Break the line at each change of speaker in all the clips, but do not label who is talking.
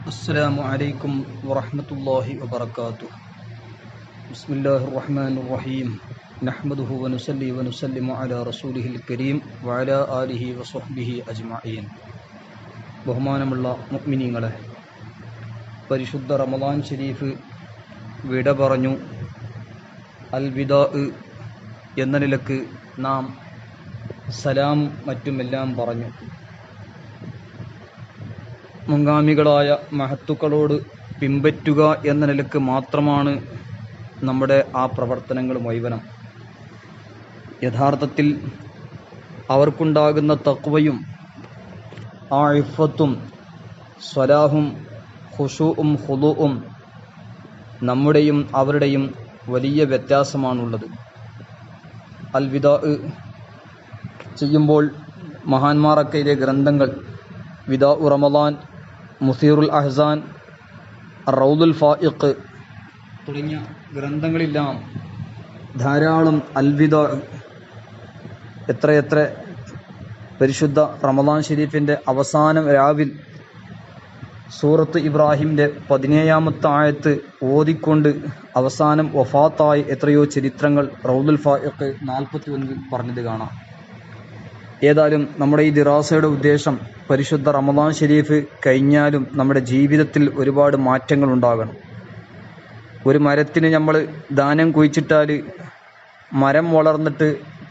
السلام عليكم ورحمة الله وبركاته. بسم الله الرحمن الرحيم. نحمده ونصلي ونسلم على رسوله الكريم وعلى آله وصحبه أجمعين. ബഹുമാനമുള്ള മുഅ്മിനീങ്ങളെ, പരിശുദ്ധ റമദാൻ ശരീഫ് വിട പറഞ്ഞു. അൽ വിദാ എന്ന നിലക്ക് നാം സലാം മറ്റുമെല്ലാം പറഞ്ഞു. മുൻഗാമികളായ മഹത്തുക്കളോട് പിൻപറ്റുക എന്ന നിലക്ക് മാത്രമാണ് നമ്മുടെ ആ പ്രവർത്തനങ്ങൾ മുഴുവനും. യഥാർത്ഥത്തിൽ അവർക്കുണ്ടാകുന്ന തഖ്വയും ആ ഇഫ്ഫത്തും സ്വലാഹും ഖുശൂഉം ഖുദൂഉം നമ്മുടെയും അവരുടെയും വലിയ വ്യത്യാസമാണുള്ളത്. അൽ വിദാ ചെയ്യുമ്പോൾ മഹാന്മാരൊക്കെ ഗ്രന്ഥങ്ങൾ വിദാ റമദാൻ, മുസീറുൽ അഹ്സാൻ, റൗദുൽ ഫായിഖ് തുടങ്ങിയ ഗ്രന്ഥങ്ങളെല്ലാം ധാരാളം അൽവിദാ എത്രയെത്ര പരിശുദ്ധ റമദാൻ ഷരീഫിൻ്റെ അവസാനം രാവിൽ സൂറത്ത് ഇബ്രാഹിമിൻ്റെ 17-ാമത്തെ ആയത്ത് ഓതിക്കൊണ്ട് അവസാനം വഫാത്തായി എത്രയോ ചരിത്രങ്ങൾ റൗദുൽ ഫായിഖ് 41 പറഞ്ഞത് കാണാം. ഏതായാലും നമ്മുടെ ഈ ദിറാസയുടെ ഉദ്ദേശം പരിശുദ്ധ റമദാൻ ഷരീഫ് കഴിഞ്ഞാലും നമ്മുടെ ജീവിതത്തിൽ ഒരുപാട് മാറ്റങ്ങൾ ഉണ്ടാകണം. ഒരു മരത്തിന് നമ്മൾ ധാന്യം കുഴിച്ചിട്ടാൽ മരം വളർന്നിട്ട്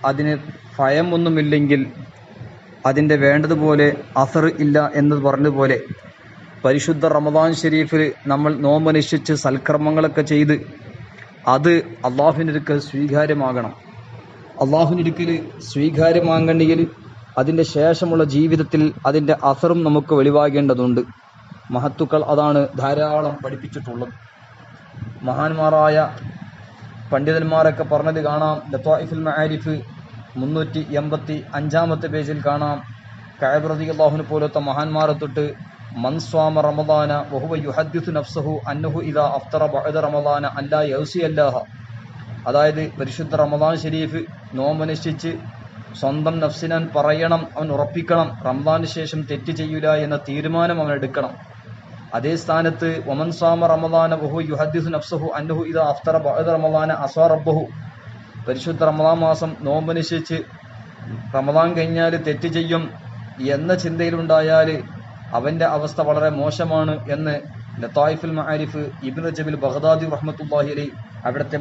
അതിന് ഫയമൊന്നുമില്ലെങ്കിൽ അതിൻ്റെ വേണ്ടതുപോലെ അസർ ഇല്ല എന്ന് പറഞ്ഞതുപോലെ പരിശുദ്ധ റമദാൻ ഷരീഫിൽ നമ്മൾ നോമ്പനുഷ്ഠിച്ച് സൽക്കർമ്മങ്ങളൊക്കെ ചെയ്ത് അത് അള്ളാഹുവിനടുക്കൽ സ്വീകാര്യമാകണം. അള്ളാഹുവിനടുക്കൽ സ്വീകാര്യമാകണമെങ്കിൽ അതിൻ്റെ ശേഷമുള്ള ജീവിതത്തിൽ അതിൻ്റെ അസറും നമുക്ക് വെളിവാകേണ്ടതുണ്ട്. മഹത്തുക്കൾ അതാണ് ധാരാളം പഠിപ്പിച്ചിട്ടുള്ളത്. മഹാന്മാരായ പണ്ഡിതന്മാരൊക്കെ പറഞ്ഞത് കാണാം. ലത്വായിഫുൽ മആരിഫ് 385-ാമത്തെ പേജിൽ കാണാം. കഅബ് റളിയല്ലാഹു പോലത്തെ മഹാന്മാരെ തൊട്ട് മൻ സ്വാമ റമദാന വഹുവ യുഹദ്ദിസു നഫ്സഹു അന്നഹു ഇദാ അഫ്തറ ബഅദ റമദാന അല്ലാ യൗസി അല്ലാഹ. അതായത് പരിശുദ്ധ റമദാൻ ഷരീഫ് നോമ്പനുഷ്ഠിച്ച് സ്വന്തം നഫ്സിനാൻ പറയണം, അവൻ ഉറപ്പിക്കണം, റമദാന് ശേഷം തെറ്റ് ചെയ്യൂല എന്ന തീരുമാനം അവൻ എടുക്കണം. അതേ സ്ഥാനത്ത് വമൻ സ്വാമ റമദാന വഹുവ യുഹദ്ദിസു നഫ്സഹു അന്നഹു ഇദാ അഫ്തറ ബഅദ റമദാന അസാ റബ്ബഹു. പരിശുദ്ധ റമദാൻ മാസം നോമ്പനുഷ്ഠിച്ച് റമദാൻ കഴിഞ്ഞാൽ തെറ്റ് ചെയ്യും എന്ന ചിന്തയിലുണ്ടായാൽ അവൻ്റെ അവസ്ഥ വളരെ മോശമാണ് എന്ന് ലതായിഫുൽ മആരിഫ് ഇബ്നു റജബിൽ ബഗ്ദാദി റഹ്മത്തുള്ളാഹി അലൈഹി അവിടുത്തെ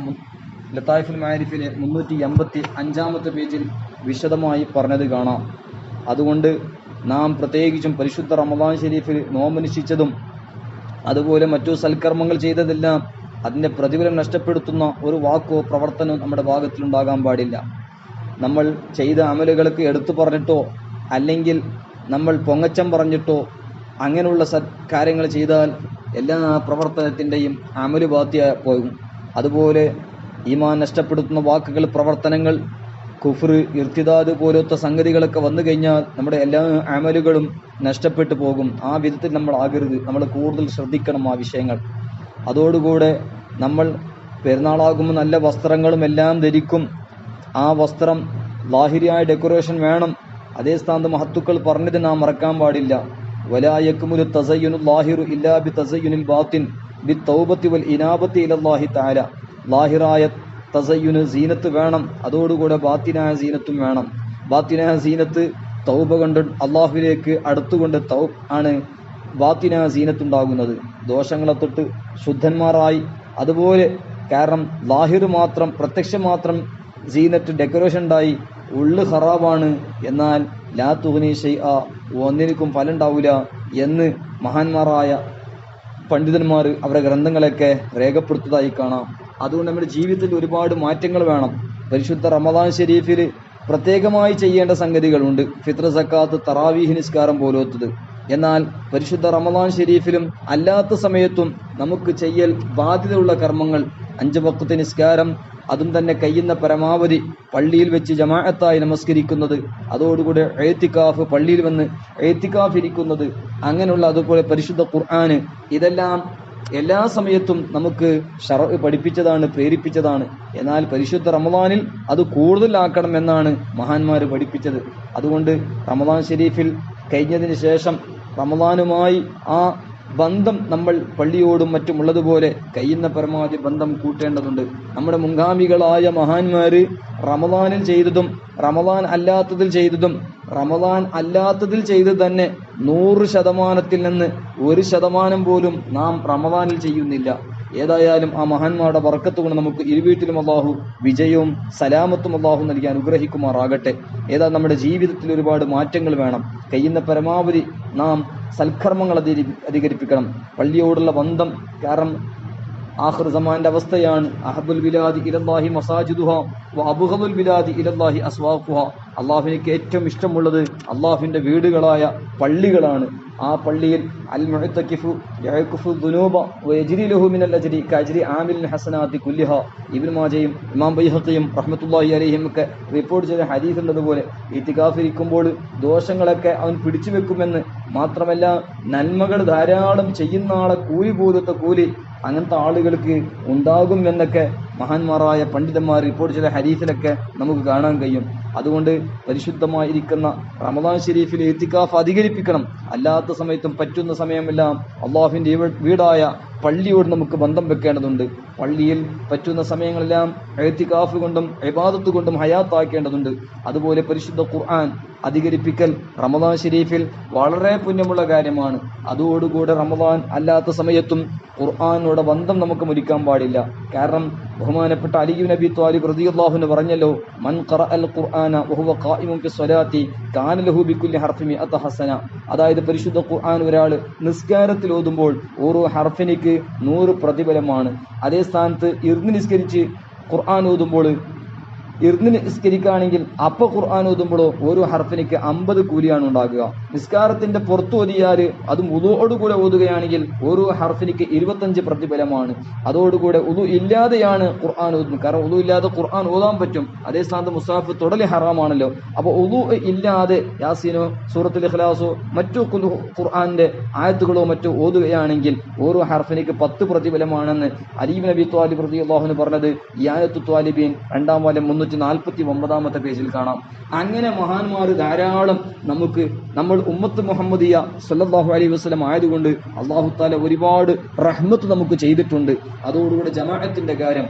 ലതായിഫുൽ മആരിഫിലെ 385-ാമത്തെ പേജിൽ വിശദമായി പറഞ്ഞത് കാണാം. അതുകൊണ്ട് നാം പ്രത്യേകിച്ചും പരിശുദ്ധ റമദാൻ ഷരീഫിൽ നോമ്പനുഷ്ഠിച്ചതും അതുപോലെ മറ്റു സൽക്കർമ്മങ്ങൾ ചെയ്തതെല്ലാം അതിൻ്റെ പ്രതിഫലം നഷ്ടപ്പെടുത്തുന്ന ഒരു വാക്കോ പ്രവർത്തനവും നമ്മുടെ ഭാഗത്തിലുണ്ടാകാൻ പാടില്ല. നമ്മൾ ചെയ്ത അമലുകൾക്ക് എടുത്തു പറഞ്ഞിട്ടോ അല്ലെങ്കിൽ നമ്മൾ പൊങ്ങച്ചം പറഞ്ഞിട്ടോ അങ്ങനെയുള്ള കാര്യങ്ങൾ ചെയ്താൽ എല്ലാ പ്രവർത്തനത്തിൻ്റെയും അമല് ബാത്തിയായി പോകും. അതുപോലെ ഈമാൻ നഷ്ടപ്പെടുത്തുന്ന വാക്കുകൾ, പ്രവർത്തനങ്ങൾ, കുഫ്ർ, ഇർത്തിദാദ് പോലത്തെ സംഗതികളൊക്കെ വന്നു കഴിഞ്ഞാൽ നമ്മുടെ എല്ലാ അമലുകളും നഷ്ടപ്പെട്ടു പോകും. ആ വിധത്തിൽ നമ്മൾ ആകരുത്. നമ്മൾ കൂടുതൽ ശ്രദ്ധിക്കണം ആ വിഷയങ്ങൾ. അതോടുകൂടെ നമ്മൾ പെരുന്നാളാകുമ്പോൾ നല്ല വസ്ത്രങ്ങളും എല്ലാം ധരിക്കും. ആ വസ്ത്രം ലാഹിരിയായ ഡെക്കറേഷൻ വേണം. അതേ സ്ഥാനത്ത് മഹത്തുക്കൾ പറഞ്ഞത് നാം മറക്കാൻ പാടില്ല. വലാ യക്മുലു തസയ്യുനുൽ ലാഹിറു ഇല്ലാ ബി തസയ്യുനിൽ ബാത്തിൻ ബി തൗബത്തി വൽ ഇനാബത്തി ഇലല്ലാഹി തആല. ലാഹിറായ തസയ്യുന് സീനത്ത് വേണം, അതോടുകൂടെ ബാത്തിനായ സീനത്തും വേണം. ബാത്തിനായ സീനത്ത് തൗബ കൊണ്ട് അള്ളാഹുവിലേക്ക് അടുത്തുകൊണ്ട് ആണ് ബാത്തിനായ സീനത്തുണ്ടാകുന്നത്. ദോഷങ്ങളെ തൊട്ട് ശുദ്ധന്മാരായി അതുപോലെ, കാരണം ലാഹിർ മാത്രം പ്രത്യക്ഷം മാത്രം സീനത്ത് ഡെക്കറേഷൻ ഉണ്ടായി ഉള്ളു ഖറാബാണ്, എന്നാൽ ലാ തുഗ്നി ശൈഅ, ഒന്നിനും ഫലം ഉണ്ടാവില്ല എന്ന് മഹാന്മാരായ പണ്ഡിതന്മാർ അവരുടെ ഗ്രന്ഥങ്ങളൊക്കെ രേഖപ്പെടുത്തതായി കാണാം. അതുകൊണ്ട് നമ്മുടെ ജീവിതത്തിൽ ഒരുപാട് മാറ്റങ്ങൾ വേണം. പരിശുദ്ധ റമദാൻ ഷരീഫിൽ പ്രത്യേകമായി ചെയ്യേണ്ട സംഗതികളുണ്ട്. ഫിത്ർ, സക്കാത്ത്, തറാവീഹ് നിസ്കാരം പോലത്തത്. എന്നാൽ പരിശുദ്ധ റമദാൻ ഷരീഫിലും അല്ലാത്ത സമയത്തും നമുക്ക് ചെയ്യൽ ബാധ്യതയുള്ള കർമ്മങ്ങൾ 5 വഖ്ത് നിസ്കാരം, അതും തന്നെ കഴിയുന്ന പരമാവധി പള്ളിയിൽ വെച്ച് ജമാഅത്തായി നമസ്കരിക്കുന്നത്, അതോടുകൂടെ എഴുത്തിക്കാഫ്, പള്ളിയിൽ വന്ന് എഴുത്തിക്കാഫ് ഇരിക്കുന്നത്, അങ്ങനെയുള്ള അതുപോലെ പരിശുദ്ധ ഖുർആന്, ഇതെല്ലാം എല്ലാ സമയത്തും നമുക്ക് ശറഅ് പഠിപ്പിച്ചതാണ്, പ്രേരിപ്പിച്ചതാണ്. എന്നാൽ പരിശുദ്ധ റമദാനിൽ അത് കൂടുതലാക്കണം എന്നാണ് മഹാന്മാർ പഠിപ്പിച്ചത്. അതുകൊണ്ട് റമദാൻ ഷരീഫിൽ കഴിഞ്ഞതിന് ശേഷം റമദാനുമായി ആ ബന്ധം നമ്മൾ പള്ളിയോടും മറ്റുമുള്ളതുപോലെ കഴിയുന്ന പരമാവധി ബന്ധം കൂട്ടേണ്ടതുണ്ട്. നമ്മുടെ മുൻഗാമികളായ മഹാന്മാര് റമദാനിൽ ചെയ്തതും റമദാൻ അല്ലാത്തതിൽ ചെയ്തത് തന്നെ 100% നിന്ന് 1% പോലും നാം റമദാനിൽ ചെയ്യുന്നില്ല. ഏതായാലും ആ മഹാന്മാരുടെ ബർക്കത്ത് കൊണ്ട് നമുക്ക് ഇരുവീട്ടിലും അള്ളാഹു വിജയവും സലാമത്തും അള്ളാഹു നൽകി അനുഗ്രഹിക്കുമാറാകട്ടെ. ഏതാ നമ്മുടെ ജീവിതത്തിൽ ഒരുപാട് മാറ്റങ്ങൾ വേണം. കഴിയുന്ന പരമാവധി നാം സൽക്കർമ്മങ്ങൾ അധികരിപ്പിക്കണം. പള്ളിയോടുള്ള ബന്ധം, കാരണം ആഖിർ സമാന്റെ അവസ്ഥയാണ് അഹബുൽ ബിലാദി ഇലല്ലാഹി മസാജിദുഹ വ അബ്ഗദുൽ ബിലാദി ഇലല്ലാഹി അസ്വാഖുഹ. അള്ളാഹുവിലേക്ക് ഏറ്റവും ഇഷ്ടമുള്ളത് അള്ളാഹുവിന്റെ വീടുകളായ പള്ളികളാണ്. ആ പള്ളിയിൽ അൽ മുഅ്തകിഫു യഅകുഫു ദുനൂബ വയജ്രി ലഹു മിനൽ അജ്രി കഅജ്രി ആമിൽ ഹസനാതി കുല്ലിഹ. ഇബ്നു മാജയും ഇമാം ബൈഹഖിയും റഹ്മത്തുള്ളാഹി അലൈഹിം ഒക്കെ റിപ്പോർട്ട് ചെയ്ത ഹദീസ് ഉള്ളതുപോലെ ഇത്തികാഫിരിക്കുമ്പോൾ ദോഷങ്ങളൊക്കെ അവൻ പിടിച്ചു വെക്കുമെന്ന് മാത്രമല്ല, നന്മകൾ ധാരാളം ചെയ്യുന്ന ആളെ കൂലി പോലത്തെ കൂലി അങ്ങനത്തെ ആളുകൾക്ക് ഉണ്ടാകും എന്നൊക്കെ മഹാന്മാരായ പണ്ഡിതന്മാർ റിപ്പോർട്ട് ചെയ്ത ഹദീസിലൊക്കെ നമുക്ക് കാണാൻ കഴിയും. അതുകൊണ്ട് പരിശുദ്ധമായിരിക്കുന്ന റമദാൻ ഷരീഫിൽ ഇത്തികാഫ് അധികരിപ്പിക്കണം. അല്ലാത്ത സമയത്തും പറ്റുന്ന സമയമെല്ലാം അള്ളാഹുവിന്റെ വീടായ പള്ളിയോട് നമുക്ക് ബന്ധം വെക്കേണ്ടതുണ്ട്. പള്ളിയിൽ പറ്റുന്ന സമയങ്ങളെല്ലാം ഇത്തികാഫ് കൊണ്ടും ഇബാദത്ത് കൊണ്ടും ഹയാത്താക്കേണ്ടതുണ്ട്. അതുപോലെ പരിശുദ്ധ ഖുർആൻ അധികരിപ്പിക്കൽ റമദാൻ ഷരീഫിൽ വളരെ പുണ്യമുള്ള കാര്യമാണ്. അതോടുകൂടെ റമദാൻ അല്ലാത്ത സമയത്തും ഖുർആനോട് ബന്ധം നമുക്ക് മുറിക്കാൻ പാടില്ല. കാരണം ബഹുമാനപ്പെട്ട അലി ഇബ്നു അബി ത്വാലിബ് റളിയല്ലാഹു അൻഹു പറഞ്ഞല്ലോ, മൻ ഖറഅൽ ഖുർആന വഹുവ ഖായിമുൻ ഫി സ്വലാത്തി കാന ലഹു ബികുല്ലി ഹർഫിൻ മിഅത ഹസന. അതായത് പരിശുദ്ധ ഖുർആൻ ഒരാൾ നിസ്കാരത്തിൽ ഓതുമ്പോൾ ഓരോ ഹർഫിനിക്ക് 100 പ്രതിഫലമാണ്. അതേ സ്ഥാനത്ത് ഇർന്ന് നിസ്കരിച്ച് ഖുർആൻ ഓതുമ്പോൾ നിസ്കരിക്കുകയാണെങ്കിൽ അപ്പൊ ഖുർആൻ ഓതുമ്പോഴോ ഓരോ ഹർഫിനിക്ക് 50 കൂലിയാണ് ഉണ്ടാകുക. നിസ്കാരത്തിന്റെ പുറത്ത് ഓതിയാൽ അതും ഉളുവോടുകൂടെ ഓതുകയാണെങ്കിൽ ഓരോ ഹർഫിനിക്ക് 25 പ്രതിഫലമാണ്. അതോടുകൂടെ ഉളു ഇല്ലാതെയാണ് ഖുർആൻ ഓതുന്നത്. കാരണം ഉളു ഇല്ലാതെ ഖുർആൻ ഓതാൻ പറ്റും. അതേ സ്ഥാനത്ത് മുസാഫ് തൊടലി ഹറാമാണല്ലോ. അപ്പൊ ഉളു ഇല്ലാതെ യാസീനോ സൂറത്തുൽ ഇഖ്ലാസോ മറ്റു ഖുർആന്റെ ആയത്തുകളോ മറ്റോ ഓതുകയാണെങ്കിൽ ഓരോ ഹർഫിനിക്ക് 10 പ്രതിഫലമാണെന്ന് അലി ഇബ്നു അബി ത്വാലിബ് റളിയല്ലാഹു അൻഹു പറഞ്ഞത് ഇയാനത്തു ത്വാലിബീൻ 2-ാം വാല്യം 349 പേജിൽ കാണാം. അങ്ങനെ മഹാന്മാർ ധാരാളം നമ്മൾ ഉമ്മത്ത് മുഹമ്മദിയ സല്ലല്ലാഹു അലൈഹി വസല്ലം ആയതുകൊണ്ട് അല്ലാഹു തആല ഒരുപാട് റഹ്മത്ത് നമുക്ക് ചെയ്തിട്ടുണ്ട്. അതോടുകൂടി ജമാഅത്തിന്റെ കാര്യം,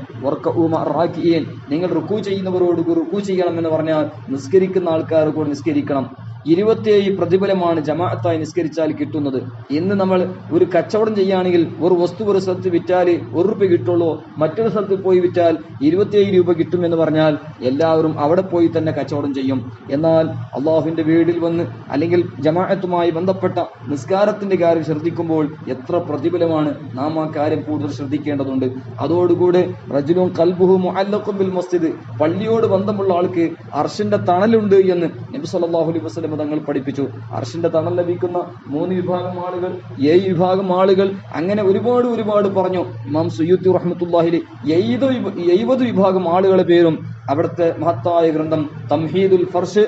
നിങ്ങൾ റുക്കൂ ചെയ്യുന്നവരോട് റുക്കൂ ചെയ്യണമെന്ന് പറഞ്ഞാൽ നിസ്കരിക്കുന്ന ആൾക്കാർ കൂടെ നിസ്കരിക്കണം. 27 പ്രതിഫലമാണ് ജമാഅത്തായി നിസ്കരിച്ചാൽ കിട്ടുന്നത്. ഇന്ന് നമ്മൾ ഒരു കച്ചവടം ചെയ്യുകയാണെങ്കിൽ ഒരു വസ്തു ഒരു സ്ഥലത്ത് വിറ്റാൽ 1 രൂപ കിട്ടുള്ളൂ, മറ്റൊരു സ്ഥലത്ത് പോയി വിറ്റാൽ 27 രൂപ കിട്ടുമെന്ന് പറഞ്ഞാൽ എല്ലാവരും അവിടെ പോയി തന്നെ കച്ചവടം ചെയ്യും. എന്നാൽ അള്ളാഹുവിന്റെ വീടിൽ വന്ന് അല്ലെങ്കിൽ ജമാഅത്തുമായി ബന്ധപ്പെട്ട നിസ്കാരത്തിന്റെ കാര്യം ശ്രദ്ധിക്കുമ്പോൾ എത്ര പ്രതിഫലമാണ്. നാം ആ കാര്യം കൂടുതൽ ശ്രദ്ധിക്കേണ്ടതുണ്ട്. അതോടുകൂടെ റജുലുൻ ഖൽബുഹു മുഅല്ലഖുൻ ബിൽ മസ്ജിദ്, പള്ളിയോട് ബന്ധമുള്ള ആൾക്ക് അർശിന്റെ തണലുണ്ട് എന്ന് നബി സല്ലല്ലാഹു അലൈഹി വസല്ലം തങ്ങൾ പഠിപ്പിച്ചു. അർശിന്റെ തണൽ ലഭിക്കുന്ന 3 വിഭാഗം ആളുകൾ, 7 വിഭാഗം ആളുകൾ, അങ്ങനെ ഒരുപാട് പറഞ്ഞു. ഇമാം സുയൂത്തി റഹ്മത്തുള്ളാഹി 70 വിഭാഗം ആളുകളെ പേരും അവിടുത്തെ മഹത്തായ ഗ്രന്ഥം തംഹീദുൽ ഫർഷ്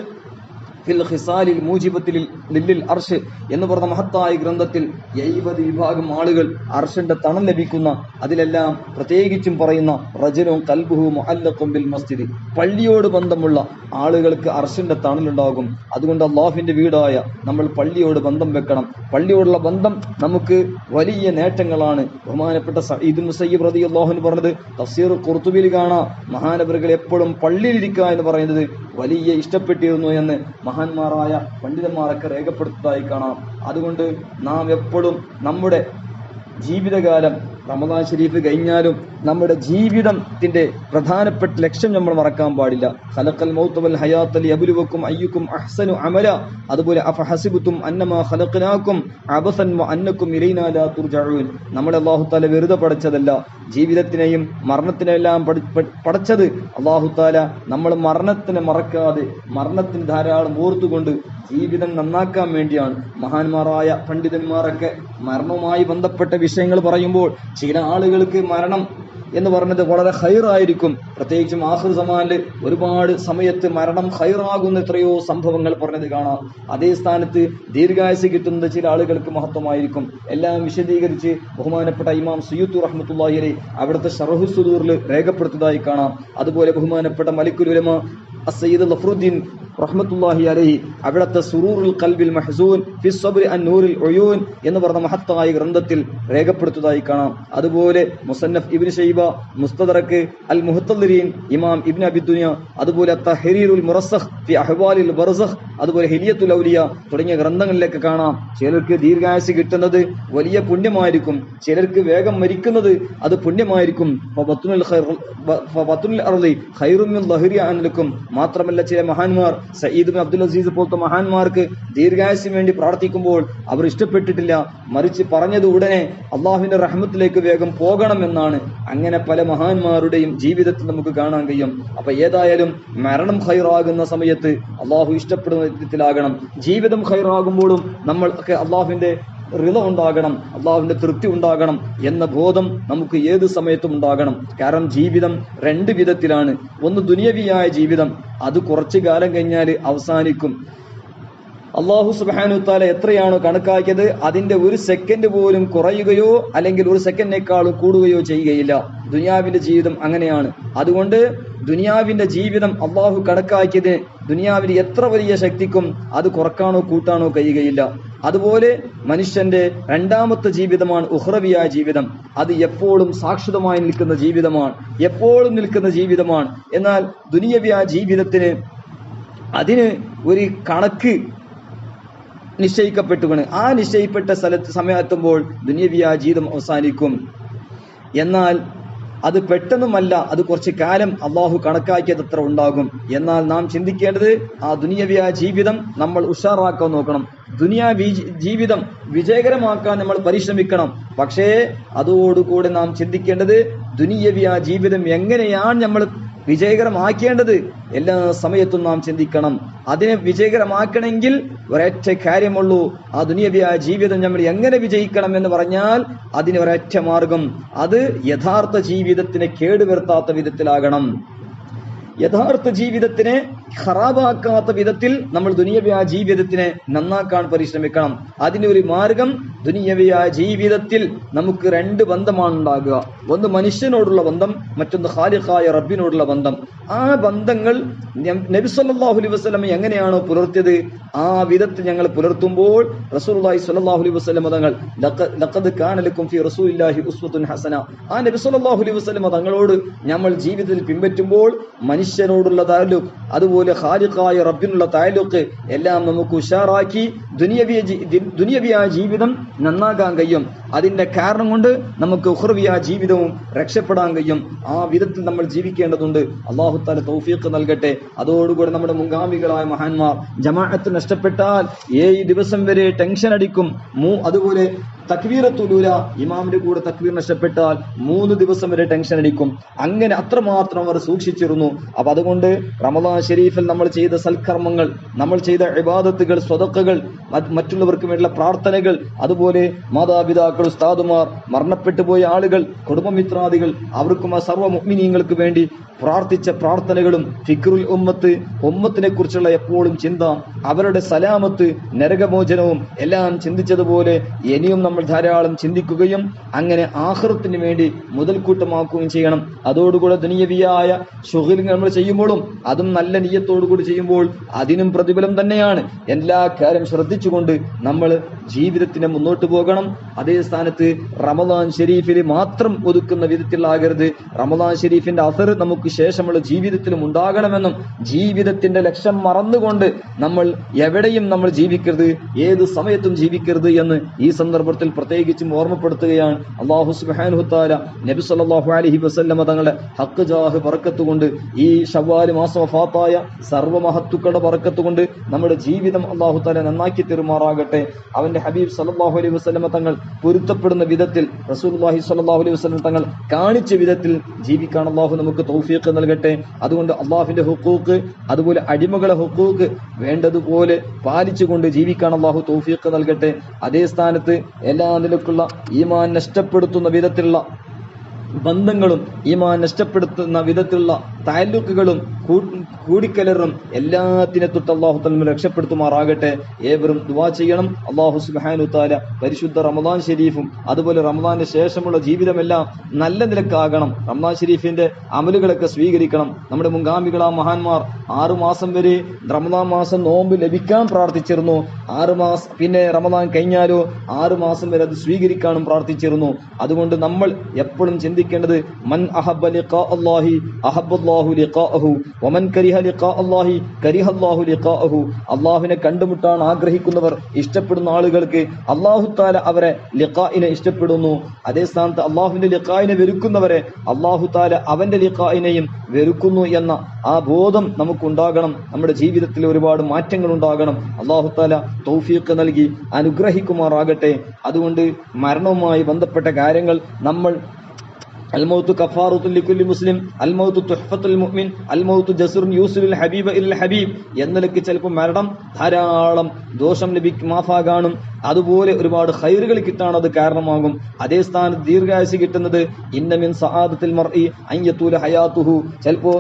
ഫിൽ ഖിസാലിൽ മൂജിബത്തിൽ ലിൽ അർശ് എന്ന് പറഞ്ഞ മഹത്തായ ഗ്രന്ഥത്തിൽ 70 വിഭാഗം ആളുകൾ അർശിന്റെ തണൽ ലഭിക്കുന്ന, അതിലെല്ലാം പ്രത്യേകിച്ചും പറയുന്ന റജുലുൻ ഖൽബുഹു മുഅല്ലഖുൻ ബിൽ മസ്ജിദ്, പള്ളിയോട് ബന്ധമുള്ള ആളുകൾക്ക് അർശിന്റെ തണലുണ്ടാകും. അതുകൊണ്ട് അള്ളാഹുവിന്റെ വീടായ നമ്മൾ പള്ളിയോട് ബന്ധം വെക്കണം. പള്ളിയോടുള്ള ബന്ധം നമുക്ക് വലിയ നേട്ടങ്ങളാണ്. ബഹുമാനപ്പെട്ട സഈദ് മുസയ്യിബ് റളിയല്ലാഹു അൻഹു പറഞ്ഞത് തഫ്സീർ ഖുർതുബിയിൽ കാണാം, മഹാനവറുകൾ എപ്പോഴും പള്ളിയിലിരിക്കുക എന്ന് പറയുന്നത് വലിയ ഇഷ്ടപ്പെട്ടിരുന്നു എന്ന് മഹാന്മാരായ പണ്ഡിതന്മാരൊക്കെ രേഖപ്പെടുത്തതായി കാണാം. അതുകൊണ്ട് നാം എപ്പോഴും നമ്മുടെ ജീവിതകാലം റമദാൻ ഷരീഫ് കഴിഞ്ഞാലും നമ്മുടെ ജീവിതത്തിന്റെ പ്രധാനപ്പെട്ട ലക്ഷ്യം നമ്മൾ മറക്കാൻ പാടില്ല. ഖലഖൽ മൗത വൽ ഹയാത ലിയബ്ലുവക്കും അയ്യുക്കും അഹ്സനു അമല. അതുപോലെ അഫഹസിബുതും അന്നമാ ഖലഖനാകും അബസൻ വ അന്നകും ഇലൈനാ ലാ തുർജഊൻ. നമ്മളെ അല്ലാഹു തആല വെറുതെ പടച്ചതല്ല, ജീവിതത്തിനെയും മരണത്തിനെല്ലാം പടച്ചത് അല്ലാഹു തആല നമ്മൾ മരണത്തിനെ മറക്കാതെ മരണത്തിന് ധാരാളം ഓർത്തുകൊണ്ട് ജീവിതം നന്നാക്കാൻ വേണ്ടിയാണ്. മഹാന്മാരായ പണ്ഡിതന്മാരൊക്കെ മരണവുമായി ബന്ധപ്പെട്ട വിഷയങ്ങൾ പറയുമ്പോൾ ചില ആളുകൾക്ക് മരണം എന്ന് പറഞ്ഞത് വളരെ ഖൈറായിരിക്കും. പ്രത്യേകിച്ചും ആഖിർ സമാനിൽ ഒരുപാട് സമയത്ത് മരണം ഖൈറാകുന്ന എത്രയോ സംഭവങ്ങൾ പറഞ്ഞത് കാണാം. അതേ സ്ഥാനത്ത് ദീർഘായുസ് കിട്ടുന്നത് ചില ആളുകൾക്ക് മഹത്വമായിരിക്കും. എല്ലാം വിശദീകരിച്ച് ബഹുമാനപ്പെട്ട ഇമാം സുയൂത്തി റഹ്മത്തുള്ളാഹി അലൈഹി അവിടുത്തെ ശറഹു സുദൂറിൽ രേഖപ്പെടുത്തതായി കാണാം. അതുപോലെ ബഹുമാനപ്പെട്ട മലിക്കുൽ ഉലമ അസ്സയ്യിദ് ലഫ്റുദ്ദീൻ റഹ്മത്തുള്ളാഹി അലൈഹി അവിടുത്തെ സുറൂറുൽ ഖൽബിൽ മഹ്സൂൻ ഫി സബ്രി അൻ നൂറിൽ ഉയൂൻ എന്ന് പറഞ്ഞ മഹത്തായ ഗ്രന്ഥത്തിൽ രേഖപ്പെടുത്തുന്നതായി കാണാം. അതുപോലെ മുസന്നഫ് ഇബ്നു ശൈബ, മുസ്തദറക് അൽ മുഹ്തദിരീൻ ഇമാം ഇബ്നു അബി ദുനിയ, അതുപോലെ തഹ്രീറുൽ മുറസ്സഖ് ഫി അഹ്വാലിൽ ബർസഖ്, അതുപോലെ ഹിലിയത്തുൽ ഔലിയ തുടങ്ങിയ ഗ്രന്ഥങ്ങളിലേക്ക് കാണാം. ചിലർക്ക് ദീർഘായുസ് കിട്ടുന്നത് വലിയ പുണ്യമായിരിക്കും, ചിലർക്ക് വേഗം മരിക്കുന്നത് അത് പുണ്യമായിരിക്കും. മാത്രമല്ല ചില മഹാന്മാർ സയ്യിദ് ബിൻ അബ്ദുൽ അസീസ് പോലത്തെ മഹാന്മാർക്ക് ദീർഘായുസിന് വേണ്ടി പ്രാർത്ഥിക്കുമ്പോൾ അവർ ഇഷ്ടപ്പെട്ടിട്ടില്ല, മറിച്ച് പറഞ്ഞത് ഉടനെ അള്ളാഹുവിന്റെ റഹ്മത്തിലേക്ക് വേഗം പോകണമെന്നാണ്. അങ്ങനെ പല മഹാന്മാരുടെയും ജീവിതത്തിൽ നമുക്ക് കാണാൻ കഴിയും. അപ്പൊ ഏതായാലും മരണം ഖൈറാകുന്ന സമയത്ത് അള്ളാഹു ഇഷ്ടപ്പെടുന്ന വിധത്തിലാകണം. ജീവിതം ഖൈറാകുമ്പോഴും നമ്മൾക്ക് അള്ളാഹുവിന്റെ റിള ഉണ്ടാകണം, അള്ളാഹുവിന്റെ തൃപ്തി ഉണ്ടാകണം എന്ന ബോധം നമുക്ക് ഏത് സമയത്തും ഉണ്ടാകണം. കാരണം ജീവിതം രണ്ട് വിധത്തിലാണ്. ഒന്ന് ദുനിയവിയായ ജീവിതം, അത് കുറച്ചു കാലം കഴിഞ്ഞാൽ അവസാനിക്കും. അള്ളാഹു സുബ്ഹാനഹു തആല എത്രയാണോ കണക്കാക്കിയത് അതിന്റെ ഒരു സെക്കൻഡ് പോലും കുറയുകയോ അല്ലെങ്കിൽ ഒരു സെക്കൻഡിനേക്കാളും കൂടുകയോ ചെയ്യുകയില്ല. ദുനിയാവിന്റെ ജീവിതം അങ്ങനെയാണ്. അതുകൊണ്ട് ദുനിയാവിന്റെ ജീവിതം അള്ളാഹു കണക്കാക്കിയത് ദുനിയാവിന് എത്ര വലിയ ശക്തിക്കും അത് കുറക്കാനോ കൂട്ടാനോ കഴിയുകയില്ല. അതുപോലെ മനുഷ്യന്റെ രണ്ടാമത്തെ ജീവിതമാണ് ഉഖ്റവിയായ ജീവിതം. അത് എപ്പോഴും സാക്ഷിതമായി നിൽക്കുന്ന ജീവിതമാണ്, എപ്പോഴും നിൽക്കുന്ന ജീവിതമാണ്. എന്നാൽ ദുനിയവിയായ ജീവിതത്തിന് അതിന് ഒരു കണക്ക് നിശ്ചയിക്കപ്പെട്ടുകൊണ്ട് ആ നിശ്ചയിപ്പെട്ട സമയത്തുമ്പോൾ ദുനിയവിയായ ജീവിതം അവസാനിക്കും. എന്നാൽ അത് പെട്ടെന്നുമല്ല, അത് കുറച്ച് കാലം അള്ളാഹു കണക്കാക്കിയത് അത്ര ഉണ്ടാകും. എന്നാൽ നാം ചിന്തിക്കേണ്ടത് ആ ദുനിയവിയായ ജീവിതം നമ്മൾ ഉഷാറാക്കാൻ നോക്കണം. ജീവിതം വിജയകരമാക്കാൻ നമ്മൾ പരിശ്രമിക്കണം. പക്ഷേ അതോടുകൂടെ നാം ചിന്തിക്കേണ്ടത് ദുനിയവിയായ ജീവിതം എങ്ങനെയാണ് നമ്മൾ വിജയകരമാക്കേണ്ടത് എല്ലാ സമയത്തും നാം ചിന്തിക്കണം. അതിനെ വിജയകരമാക്കണമെങ്കിൽ ഒരൊറ്റ കാര്യമുള്ളൂ, ആ ദുനിയവിയായ ജീവിതം നമ്മൾ എങ്ങനെ വിജയിക്കണം എന്ന് പറഞ്ഞാൽ അതിന് ഒരൊറ്റ മാർഗം, അത് യഥാർത്ഥ ജീവിതത്തിനെ കേടുവരുത്താത്ത വിധത്തിലാകണം. യഥാർത്ഥ ജീവിതത്തിനെ ഖറാബാക്കാത്ത വിധത്തിൽ നമ്മൾ ദുനിയവിയായ ജീവിതത്തിനെ നന്നാക്കാൻ പരിശ്രമിക്കണം. അതിനൊരു മാർഗം, ദുനിയവിയായ ജീവിതത്തിൽ നമുക്ക് രണ്ട് ബന്ധമാണ് ഉണ്ടാകുക. ഒന്ന് മനുഷ്യനോടുള്ള ബന്ധം, മറ്റൊന്ന് ഖാലിഖായ റബ്ബിനോടുള്ള ബന്ധം. ആ ബന്ധങ്ങൾ നബി സല്ലല്ലാഹു അലൈഹി വസല്ലം എങ്ങനെയാണോ പുലർത്തിയത് ആ വിധത്തിൽ ഞങ്ങൾ പുലർത്തുമ്പോൾ റസൂലുള്ളാഹി സ്വല്ലല്ലാഹു അലൈഹി വസല്ലം തങ്ങൾ ലഖദ് കാന ലക്കും ഫീ റസൂലില്ലാഹി ഉസ്വത്തുൻ ഹസന, ആ നബി സല്ലല്ലാഹു അലൈഹി വസല്ലം തങ്ങളോട് നമ്മൾ ജീവിതത്തിൽ പിൻപറ്റുമ്പോൾ മനുഷ്യനോടുള്ള താലൂക്ക്, അതുപോലെ ഖാലിഖായ റബ്ബിനുള്ള താലൂക്ക് എല്ലാം നമുക്ക് ഉഷാറാക്കി ദുനിയവിയായ ജീവിതം നന്നാക്കാൻ കഴിയും. അതിന്റെ കാരണം കൊണ്ട് നമുക്ക് ഉഖ്റവിയായ ജീവിതവും രക്ഷപ്പെടാൻ കഴിയും. ആ വിധത്തിൽ നമ്മൾ ജീവിക്കേണ്ടതുണ്ട്. അല്ലാഹു തആല തൗഫീഖ് നൽകട്ടെ. അതോടുകൂടി നമ്മുടെ മുൻഗാമികളായ മഹാന്മാർ ജമാഅത്ത് നഷ്ടപ്പെട്ടാൽ 7 ദിവസം വരെ ടെൻഷൻ അടിക്കും. അതുപോലെ തക്ബീറത്തുൽ ഊല, ഇമാമിന്റെ കൂടെ തക്ബീർ നഷ്ടപ്പെട്ടാൽ 3 ദിവസം വരെ ടെൻഷൻ അടിക്കും. അങ്ങനെ അത്രമാത്രം അവർ സൂക്ഷിച്ചിരുന്നു. അപ്പൊ അതുകൊണ്ട് റമദാൻ ഷരീഫിൽ നമ്മൾ ചെയ്ത സൽക്കർമ്മങ്ങൾ, നമ്മൾ ചെയ്ത ഇബാദത്തുകൾ, സ്വതക്കകൾ, മറ്റുള്ളവർക്ക് വേണ്ടിയുള്ള പ്രാർത്ഥനകൾ, അതുപോലെ മാതാപിതാക്കൾ, ഉസ്താദുമാർ, മരണപ്പെട്ടു പോയ ആളുകൾ, കുടുംബമിത്രാദികൾ, അവർക്കും ആ സർവ്വ മുഅ്മിനീങ്ങൾക്ക് വേണ്ടി പ്രാർത്ഥിച്ച പ്രാർത്ഥനകളും, ഫിക്റുൽ ഉമ്മത്തിനെ കുറിച്ചുള്ള എപ്പോഴും ചിന്ത, അവരുടെ സലാമത്ത്, നരകമോചനവും എല്ലാം ചിന്തിച്ചതുപോലെ ഇനിയും നമ്മൾ ധാരാളം ചിന്തിക്കുകയും അങ്ങനെ ആഖിറത്തിന് വേണ്ടി മുതൽക്കൂട്ടമാക്കുകയും ചെയ്യണം. അതോടുകൂടെ ദുനിയവിയായ ശുഗ്ലുകൾ നമ്മൾ ചെയ്യുമ്പോഴും അതും നല്ല നിയ്യത്തോടുകൂടി ചെയ്യുമ്പോൾ അതിനും പ്രതിഫലം തന്നെയാണ്. എല്ലാ കാര്യം ശ്രദ്ധിച്ചുകൊണ്ട് നമ്മൾ ജീവിതത്തിനെ മുന്നോട്ട് പോകണം. അതേ സ്ഥാനത്ത് റമദാൻ ഷരീഫിൽ മാത്രം ഒതുക്കുന്ന വിധത്തിലാകരുത്. റമദാൻ ഷരീഫിന്റെ അസർ നമുക്ക് ശേഷമുള്ള ജീവിതത്തിലും ഉണ്ടാകണമെന്നും ജീവിതത്തിന്റെ ലക്ഷ്യം മറന്നുകൊണ്ട് നമ്മൾ എവിടെയും നമ്മൾ ജീവിക്കരുത്, ഏത് സമയത്തും ജീവിക്കരുത് എന്ന് ഈ സന്ദർഭത്തിൽ പ്രത്യേകിച്ചും ഓർമ്മപ്പെടുത്തുകയാണ്. അല്ലാഹു സുബ്ഹാനഹു തആല നബി സല്ലല്ലാഹു അലൈഹി വസല്ലം തങ്ങളുടെ ഹഖ് ജാഹ് ബറക്കത്ത് കൊണ്ട്, ഈ ശവ്വാൽ മാസം വഫാത്തായ സർവ്വ മഹത്തുക്കളുടെ ബറക്കത്ത് കൊണ്ട് നമ്മുടെ ജീവിതം അല്ലാഹു തആല നന്നാക്കി തരുമാറാകട്ടെ. അവന്റെ ഹബീബ് സല്ലല്ലാഹു അലൈഹി വസല്ലം തങ്ങൾ പൊരുത്തപ്പെടുന്ന വിധത്തിൽ, റസൂലുള്ളാഹി സ്വല്ലല്ലാഹു അലൈഹി വസല്ലം തങ്ങൾ കാണിച്ച വിധത്തിൽ ജീവിക്കാൻ അല്ലാഹു നമുക്ക് തൗഫീഖ് നൽകട്ടെ. അതുകൊണ്ട് അല്ലാഹുവിന്റെ ഹുഖൂഖ്, അതുപോലെ അടിമകളെ ഹുഖൂഖ് വേണ്ടതുപോലെ പാലിച്ചുകൊണ്ട് ജീവിക്കാൻ അല്ലാഹു തൗഫീഖ് നൽകട്ടെ. അതേ സ്ഥാനത്ത് എല്ലാ നിലക്കുള്ള ഈമാൻ നഷ്ടപ്പെടുത്തുന്ന വിധത്തിലുള്ള ബന്ധങ്ങളും ഈമാൻ നഷ്ടപ്പെടുത്തുന്ന വിധത്തിലുള്ള തഅല്ലുഖുകളും കൂടിക്കലറും എല്ലാത്തിനെ തൊട്ട് അല്ലാഹു തആല രക്ഷപ്പെടുത്തുമാറാകട്ടെ. ഏവരും ദുആ ചെയ്യണം. അല്ലാഹു സുബ്ഹാനഹു തആല പരിശുദ്ധ റമദാൻ ശരീഫും അതുപോലെ റമദാന്റെ ശേഷമുള്ള ജീവിതമെല്ലാം നല്ല നിലക്കാകണം. റമദാൻ ശരീഫിന്റെ അമലുകളൊക്കെ സ്വീകരിക്കണം. നമ്മുടെ മുൻഗാമികളാ മഹാന്മാർ 6 മാസം വരെ റമദാൻ മാസം നോമ്പ് ലഭിക്കാൻ പ്രാർത്ഥിച്ചിരുന്നു. 6 മാസം പിന്നെ റമദാൻ കഴിഞ്ഞാലോ 6 മാസം വരെ അത് സ്വീകരിക്കാനും പ്രാർത്ഥിച്ചിരുന്നു. അതുകൊണ്ട് നമ്മൾ എപ്പോഴും ചിന്തിക്കേണ്ടത് മൻ അഹബ്ബ ലിഖാ അല്ലാഹി അഹബ്ബല്ലാഹു ലിഖാഅഹു വമൻ കരിഹ ലിഖാ അല്ലാഹി കരിഹല്ലാഹു ലിഖാഅഹു. അല്ലാഹുവിനെ കണ്ടുമുട്ടാൻ ആഗ്രഹിക്കുന്നവർ, ഇഷ്ടപ്പെടുന്ന ആളുകൾക്ക് അല്ലാഹു തആല അവരെ ലിഖാഇനെ ഇഷ്ടപ്പെടുന്നു. അതേ സ്ഥാനത്ത് അല്ലാഹുവിന്റെ ലിഖാഇനെ വെറുക്കുന്നവരെ അല്ലാഹു തആല അവന്റെ ലിഖാഇനെയും വെറുക്കുന്നു എന്ന ആ ബോധം നമുക്കുണ്ടാകണം. നമ്മുടെ ജീവിതത്തിൽ ഒരുപാട് മാറ്റങ്ങൾ ഉണ്ടാകണം. അല്ലാഹു തആല തൗഫീഖ് നൽകി അനുഗ്രഹിക്കുമാറാകട്ടെ. അതുകൊണ്ട് മരണവുമായി ബന്ധപ്പെട്ട കാര്യങ്ങൾ നമ്മൾ അൽമൗത്തു കഫാറത്തുൽ ലികുല്ലി മുസ്ലിം, അൽമൗത്തു തുഹ്ഫത്തുൽ മുഅ്മിൻ, അൽമൗത്തു ജസ്റുൻ യൂസിലുൽ ഹബീബ ഇലൽ ഹബീബ് എന്നതിലേക്ക് ചിലപ്പോൾ മരണം ധാരാളം ദോഷം മാഫാകാനും അതുപോലെ ഒരുപാട് ഖൈറുകൾ കിട്ടാൻ അത് കാരണമാകും. അതേ സ്ഥാനത്ത് ദീർഘായുസ് കിട്ടുന്നത് ഇന്ന മിൻ സആദത്തിൽ മർഇ അൻ യതൂല ഹയാതുഹു. ചിലപ്പോ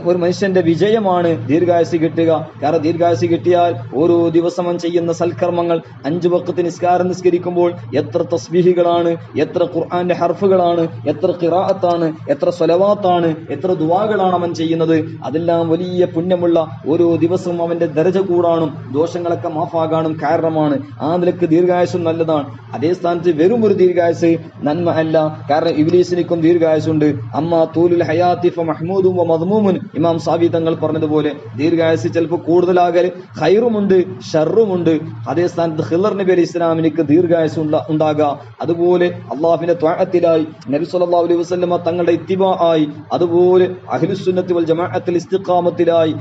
ഒരു മനുഷ്യന്റെ വിജയമാണ് ദീർഘായുസ് കിട്ടുക. കാരണം ദീർഘായുസ് കിട്ടിയാൽ ഓരോ ദിവസവും ചെയ്യുന്ന സൽക്കർമ്മങ്ങൾ, 5 വഖ്ത് നിസ്കാരം നിസ്കരിക്കുമ്പോൾ എത്ര തസ്ബീഹുകളാണ്, എത്ര ഖുർആന്റെ ഹർഫുകളാണ്, എത്ര ഖിറാഅത്താണ്, എത്ര സ്വലവാത്താണ്, എത്ര ദുആകളാണ് അവൻ ചെയ്യുന്നത്. അതെല്ലാം വലിയ പുണ്യമുള്ള ഓരോ ദിവസവും അവന്റെ ദരജ കൂടാനും ദോഷങ്ങളൊക്കെ മാഫാകാനും കാരണമാണ്. ആ നിലക്ക് ദീർഘായുസും നല്ലതാണ്. അതേ സ്ഥാനത്ത് വെറും ഒരു ദീർഘായുസ് നന്മ അല്ല. കാരണം ഇബ്ലീസിനും ദീർഘായുസുണ്ട്. അമ്മാ തൂലുൽ ഹയാത്തി ഫമഹ്മൂദും വമദ്മൂമുൻ. ഇമാം സാവി തങ്ങൾ പറഞ്ഞതുപോലെ ദീർഘായുസ് ചിലപ്പോൾ കൂടുതലാകൽ ഖൈറുമുണ്ട് ഷർറുമുണ്ട്. അതേ സ്ഥാനത്ത് ഖിളർ നബി അലൈഹി ഇസ്ലാമിനിക്ക് ദീർഘായുസ് ഉണ്ടാകുക. അതുപോലെ അള്ളാഹുവിന്റെ ത്വഅത്തിലായി നബി സല്ലല്ലാഹു അലൈഹി വസല്ലമ തങ്ങളുടെ ഇത്തിബാആയി, അതുപോലെ അഹ്ലുസുന്നത്തി വൽ ജമാഅത്തിൽ ഇസ്തിഖാമത്തിലായി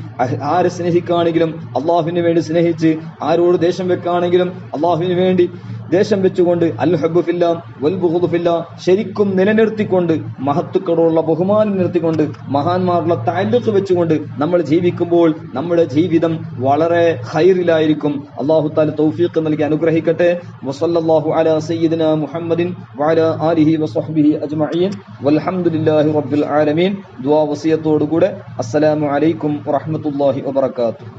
ആരെ സ്നേഹിക്കുകയാണെങ്കിലും അള്ളാഹുവിന് വേണ്ടി സ്നേഹിച്ച്, ആരോട് ദേഷ്യം വെക്കുകയാണെങ്കിലും അള്ളാഹുവിന് വേണ്ടി ദേഷ്യം വെച്ചുകൊണ്ട് അൽ ഹബ്ബു ഫില്ലാ വൽ ബുഗ്ദു ഫില്ലാ ശരിക്കും നിലനിർത്തിക്കൊണ്ട്, മഹത്തുക്കളോടുള്ള ബഹുമാനം നിർത്തിക്കൊണ്ട്, മഹാന്മാരുടെ തഅല്ലുഖ് വെച്ചുകൊണ്ട് നമ്മൾ ജീവിക്കുമ്പോൾ നമ്മുടെ ജീവിതം വളരെ ഖൈറിലായിരിക്കും. അല്ലാഹു തആല തൗഫീഖ് നൽകി അനുഗ്രഹിക്കട്ടെ. വസല്ലല്ലാഹു അലാ സയ്യിദിനാ മുഹമ്മദിൻ വഅലാ ആലിഹി വസഹ്ബിഹി അജ്മഈൻ വൽഹംദുലില്ലാഹി റബ്ബിൽ ആലമീൻ. ദുആ വസിയത്തോടുകൂടെ അസ്സലാമു അലൈക്കും വറഹ്മത്തുള്ളാഹി വബറകാതുഹു.